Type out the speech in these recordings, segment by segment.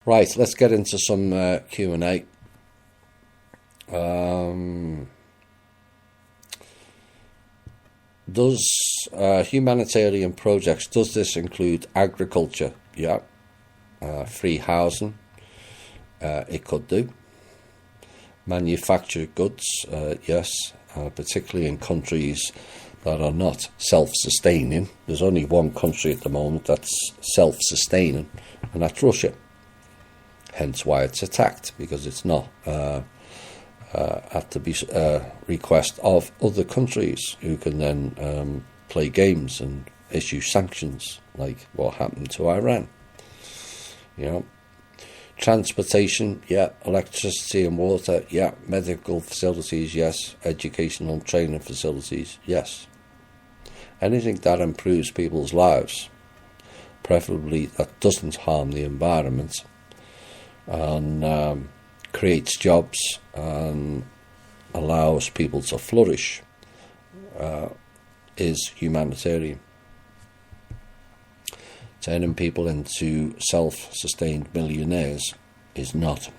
Right, let's get into some Q&A. Does humanitarian projects, does this include agriculture? Yeah. Free housing? It could do. Manufactured goods? Yes, particularly in countries that are not self-sustaining. There's only one country at the moment that's self-sustaining, and that's Russia. Hence why it's attacked, because it's not at the request of other countries who can then play games and issue sanctions, like what happened to Iran. Transportation, yeah. Electricity and water, yeah. Medical facilities, yes. Educational training facilities, yes. Anything that improves people's lives, preferably that doesn't harm the environment and creates jobs and allows people to flourish, is humanitarian. Turning people into self-sustained millionaires is not.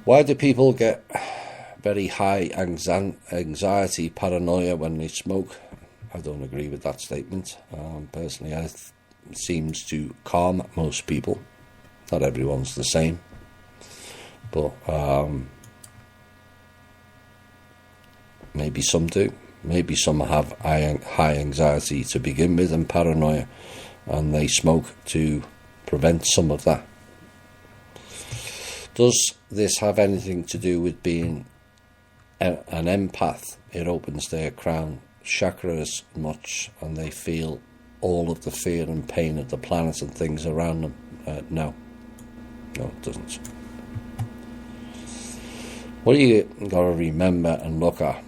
Why do people get very high anxiety, paranoia when they smoke? I don't agree with that statement. Personally, it seems to calm most people. Not everyone's the same, but maybe some do. Maybe some have high anxiety to begin with and paranoia, and they smoke to prevent some of that. Does this have anything to do with being an empath? It opens their crown chakras much, and they feel all of the fear and pain of the planet and things around them. No, it doesn't. What you got to remember and look at,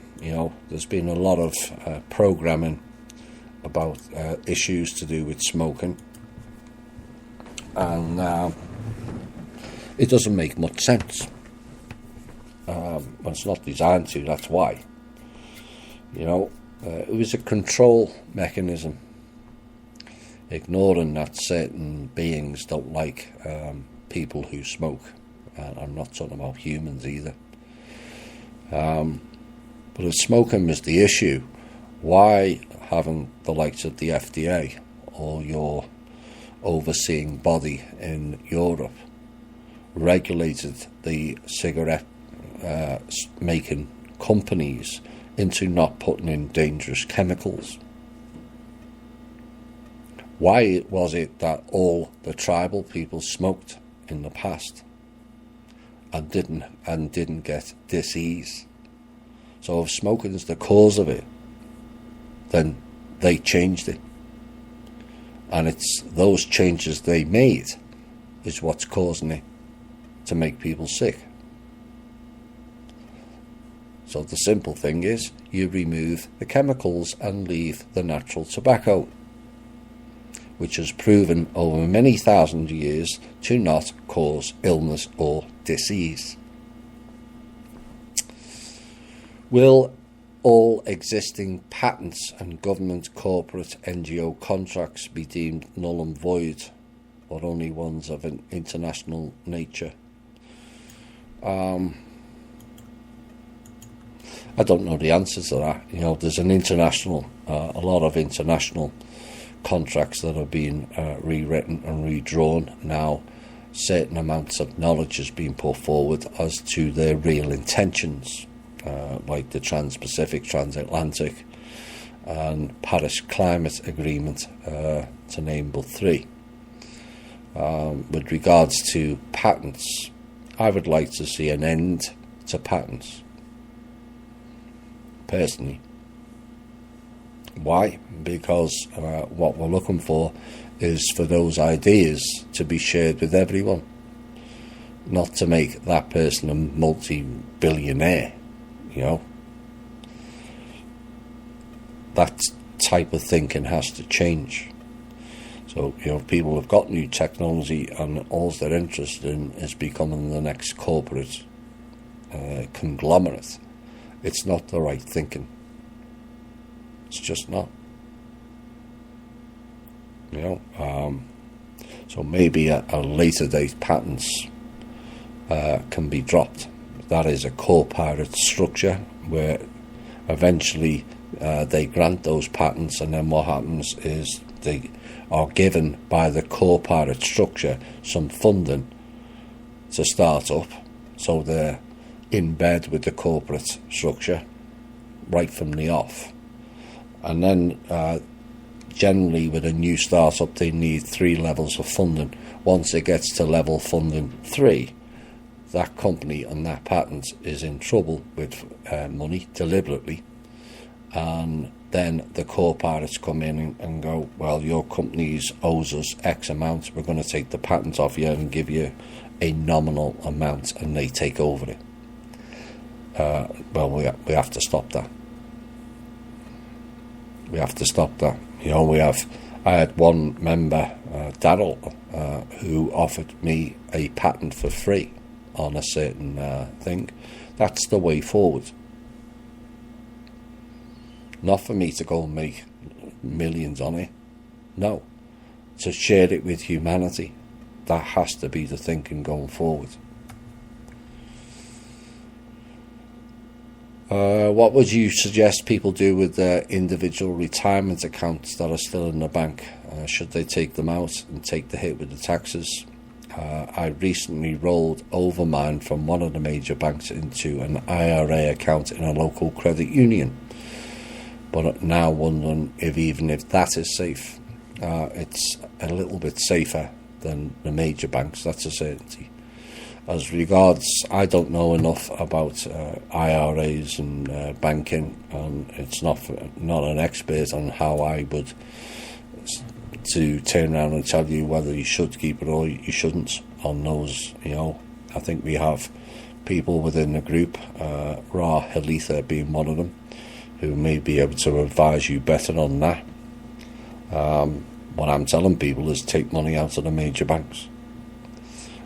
there's been a lot of programming about issues to do with smoking, and it doesn't make much sense. It's not designed to, that's why. It was a control mechanism, ignoring that certain beings don't like people who smoke. I'm not talking about humans either. But if smoking was the issue, why haven't the likes of the FDA or your overseeing body in Europe regulated the cigarette making companies into not putting in dangerous chemicals? Why was it that all the tribal people smoked in the past and didn't get disease? So if smoking is the cause of it, then they changed it. And it's those changes they made is what's causing it to make people sick. So the simple thing is, you remove the chemicals and leave the natural tobacco, which has proven over many thousand years to not cause illness or disease. Will all existing patents and government, corporate, NGO contracts be deemed null and void, or only ones of an international nature? I don't know the answer to that. There's a lot of international contracts that are being rewritten and redrawn now. Certain amounts of knowledge has been put forward as to their real intentions, like the Trans-Pacific, Transatlantic and Paris Climate Agreement, to name but three. With regards to patents, I would like to see an end to patents, personally. Why? Because what we're looking for is for those ideas to be shared with everyone, not to make that person a multi-billionaire. That type of thinking has to change. So, people have got new technology and all they're interested in is becoming the next corporate conglomerate. It's not the right thinking. It's just not. So maybe at a later date patents can be dropped. That is a co-pirate structure where eventually they grant those patents, and then what happens is they are given by the co-pirate structure some funding to start up, so they're in bed with the corporate structure right from the off. And then generally with a new startup they need 3 levels of funding. Once it gets to level funding 3, that company and that patent is in trouble with money deliberately, and then the co-pirates come in and go, well, your company owes us X amount, we're going to take the patent off you and give you a nominal amount, and they take over it. Well, we have to stop that. We have to stop that. I had one member, Daryl, who offered me a patent for free on a certain thing. That's the way forward. Not for me to go and make millions on it. No. To share it with humanity. That has to be the thinking going forward. What would you suggest people do with their individual retirement accounts that are still in the bank? Should they take them out and take the hit with the taxes? I recently rolled over mine from one of the major banks into an IRA account in a local credit union. But now wondering even if that is safe. It's a little bit safer than the major banks, that's a certainty. As regards, I don't know enough about IRAs and banking, and it's not an expert on how I would to turn around and tell you whether you should keep it or you shouldn't on those. I think we have people within the group, Ra Halitha being one of them, who may be able to advise you better on that. What I'm telling people is take money out of the major banks.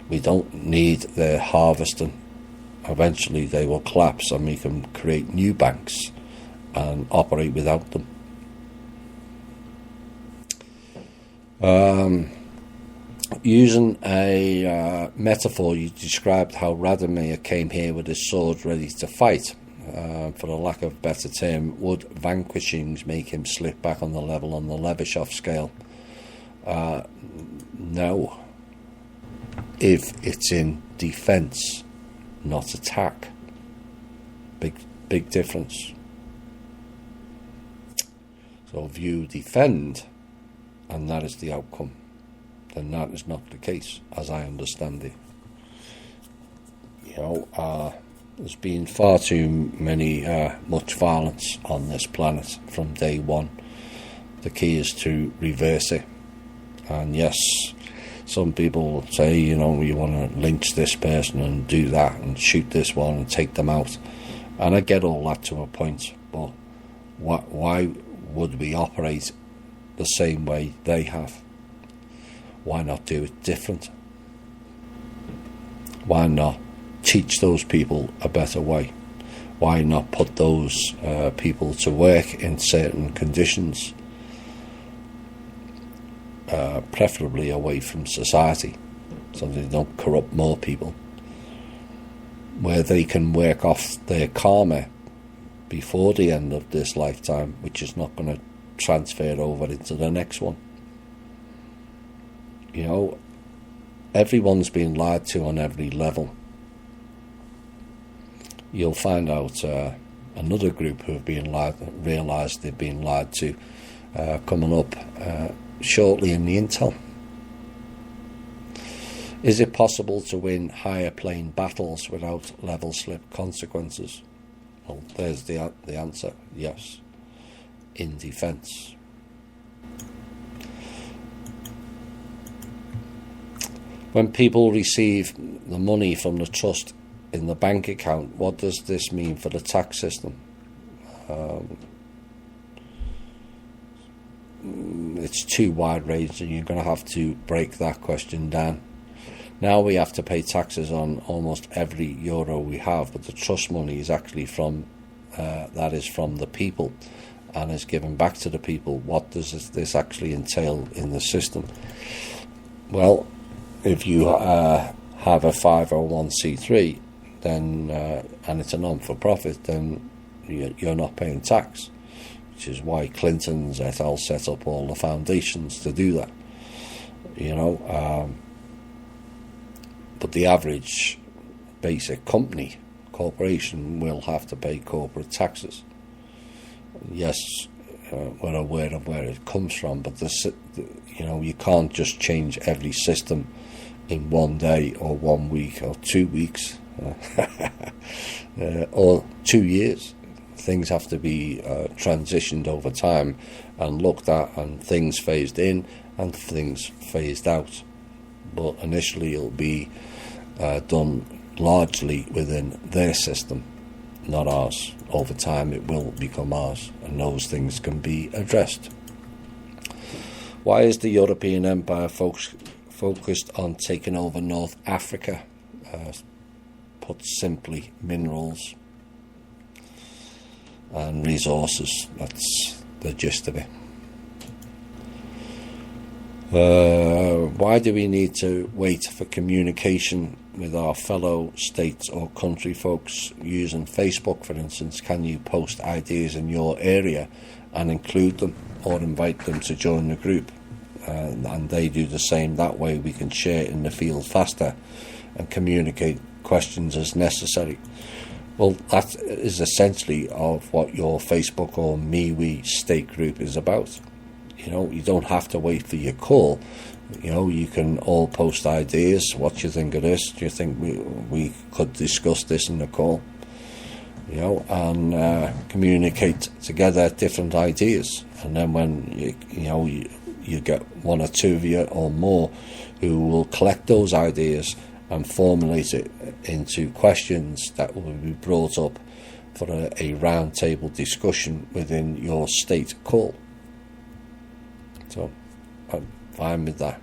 We don't need their harvesting. Eventually they will collapse and we can create new banks and operate without them. Using a metaphor, you described how Radomir came here with his sword ready to fight. For the lack of a better term, would vanquishings make him slip back on the level on the Levashov scale? No. If it's in defence, not attack. Big difference. So if you defend and that is the outcome, then that is not the case, as I understand it. There's been far too much violence on this planet from day one. The key is to reverse it. And yes, some people say, you want to lynch this person and do that and shoot this one and take them out. And I get all that to a point, but why would we operate the same way they have? Why not do it different? Why not teach those people a better way? Why not put those people to work in certain conditions, preferably away from society, so they don't corrupt more people, where they can work off their karma before the end of this lifetime, which is not going to transfer over into the next one. Everyone's been lied to on every level. You'll find out another group who have been realised they've been lied to coming up shortly in the intel. Is it possible to win higher plane battles without level slip consequences? Well, there's the answer, yes. In defence. When people receive the money from the trust in the bank account, what does this mean for the tax system? It's too wide range, and you're going to have to break that question down. Now we have to pay taxes on almost every euro we have, but the trust money is actually from the people, and is given back to the people. What does this actually entail in the system? Well, if you have a 501c3, then and it's a non-for-profit, then you're not paying tax, which is why Clinton's et al. Set up all the foundations to do that. But the average basic corporation will have to pay corporate taxes. Yes, we're aware of where it comes from, but you can't just change every system in one day or 1 week or 2 weeks or 2 years. Things have to be transitioned over time and looked at, and things phased in and things phased out. But initially it'll be done largely within their system, not ours. Over time it will become ours, and those things can be addressed. Why is the European Empire focused on taking over North Africa? Put simply, minerals and resources. That's the gist of it. Why do we need to wait for communication with our fellow states or country folks using Facebook, for instance? Can you post ideas in your area and include them, or invite them to join the group? And they do the same. That way we can share in the field faster and communicate questions as necessary. Well, that is essentially of what your Facebook or MeWe state group is about. You don't have to wait for your call. You can all post ideas. What do you think of this? Do you think we could discuss this in the call? And communicate together different ideas. And then when you get one or two of you or more who will collect those ideas and formulate it into questions that will be brought up for a round table discussion within your state call. So I'm fine with that.